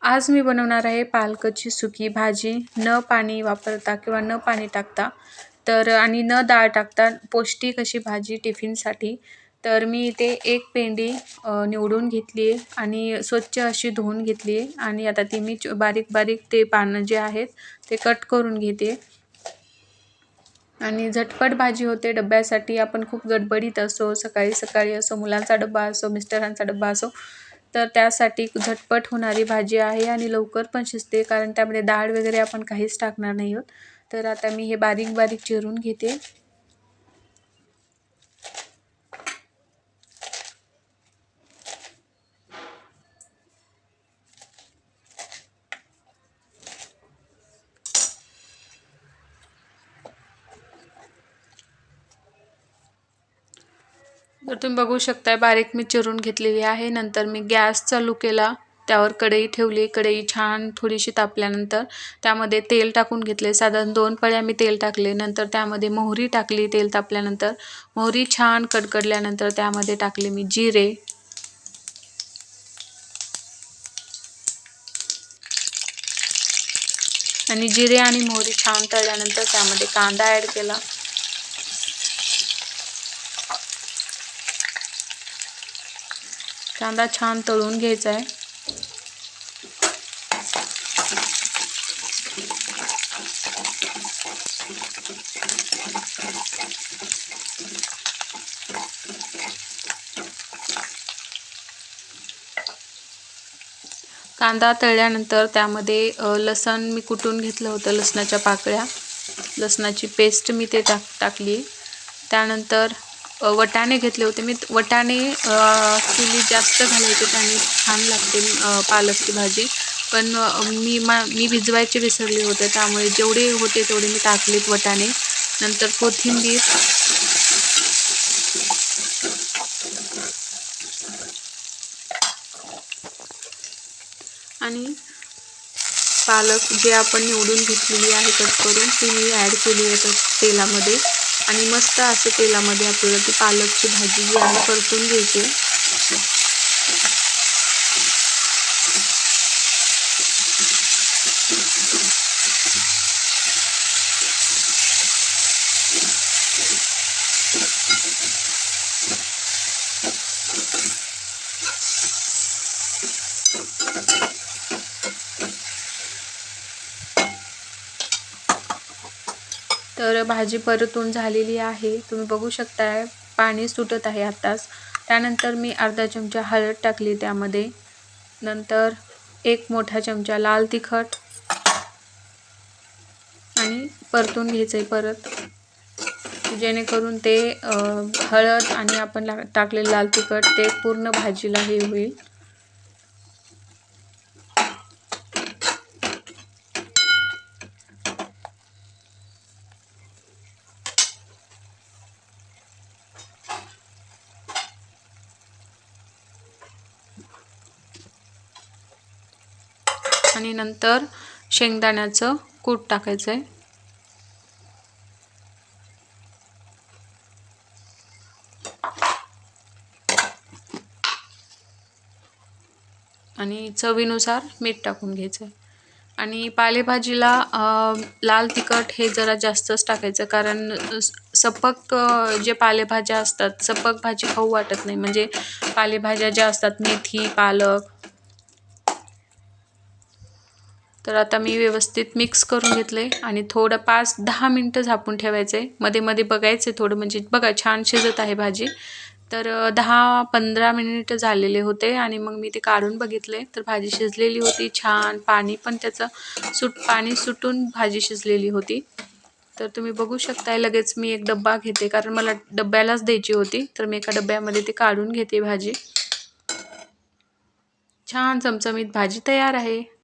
आज मी बनवणार आहे पालकाची सुकी भाजी, न पाणी वापरता किंवा न पाणी टाकता आणि न डाळ टाकता पौष्टिक अशी भाजी टिफिनसाठी. तर मी इथे एक पेंडी निवडून घेतली आहे आणि स्वच्छ अशी धुवून घेतली आहे आणि आता ती मी बारीक बारीक ते पानं जे आहेत ते कट करून घेते. आणि झटपट भाजी होते डब्यासाठी. आपण खूप गडबडीत असो, सकाळी सकाळी असो, मुलांचा डब्बा असो, मिस्टरांचा डब्बा असो, तर त्यासाठी झटपट होणारी भाजी आहे आणि लवकर पण शिजते, कारण त्यामध्ये डाळ वगैरे आपण काहीच टाकणार नाही आहोत. तर आता मी हे बारीक बारीक चिरून घेते. तर तुम्ही बघू शकताय बारीक मी चिरून घेतलेली आहे. नंतर मी गॅस चालू केला, त्यावर कढई ठेवली. कढई छान थोडीशी तापल्यानंतर त्यामध्ये तेल टाकून घेतले. साधारण 2 पळ्या मी तेल टाकले. नंतर त्यामध्ये मोहरी टाकली. तेल तापल्यानंतर मोहरी छान कडकडल्यानंतर त्यामध्ये टाकले मी जिरे, आणि जिरे आणि मोहरी छान तळल्यानंतर त्यामध्ये कांदा ॲड केला. कांदा छान तळून घ्यायचा आहे. कांदा तळल्यानंतर त्यामध्ये लसण मी कुटून घेतलं होतं, लसणाच्या पाकळ्या, लसणाची पेस्ट मी ते टाकली. त्यानंतर वटाणे घेतले होते मी. वटाणे ॲक्च्युली जास्त घालायचे, त्याने छान लागते पालकची भाजी. पण मी भिजवायचे विसरले होते, त्यामुळे जेवढे होते तेवढे मी टाकलेत वटाणे. नंतर कोथिंबीर, आणि पालक जे आपण निवडून घेतलेली आहे कट करून, ती मी ॲड केली आहे तेलामध्ये. आणि मस्त असं तेलामध्ये आपल्याला ती पालकची भाजी जी आहे परतून घ्यायची. तर भाजी परतून झालेली आहे. तुम्ही बघू शकताय पाणी सुटत आहे आत्ताच. त्यानंतर मी अर्धा चमचा हळद टाकली त्यामध्ये. नंतर 1 मोठा चमचा लाल तिखट आणि परतून घ्यायचं परत, जेणेकरून ते हळद आणि आपण टाकलेलं लाल तिखट ते पूर्ण भाजीला हे होईल. आणि नंतर शेंगदाण्याचं कूट टाकायचं आहे. आणि चवीनुसार मीठ टाकून घ्यायचं आहे. आणि पालेभाजीला लाल तिखट हे जरा जास्तच टाकायचं, कारण सपक जे पालेभाज्या असतात, सपक भाजी खाऊ वाटत नाही. म्हणजे पालेभाज्या ज्या असतात, मेथी, पालक. तर आता मी व्यवस्थित मिक्स करून घेतले आणि थोडं 5-10 मिनटं झाकून ठेवायचे. मध्ये मध्ये बघायचे थोडं, म्हणजे बघा छान शिजत आहे भाजी. तर 10-15 मिनिट झालेले होते आणि मग मी ते काढून बघितले, तर भाजी शिजलेली होती छान. पाणी पण त्याचं पाणी सुटून भाजी शिजलेली होती. तर तुम्ही बघू शकताय. लगेच मी एक डब्बा घेते, कारण मला डब्यालाच द्यायची होती. तर मी एका डब्यामध्ये ते काढून घेते भाजी. छान चमचमीत भाजी तयार आहे.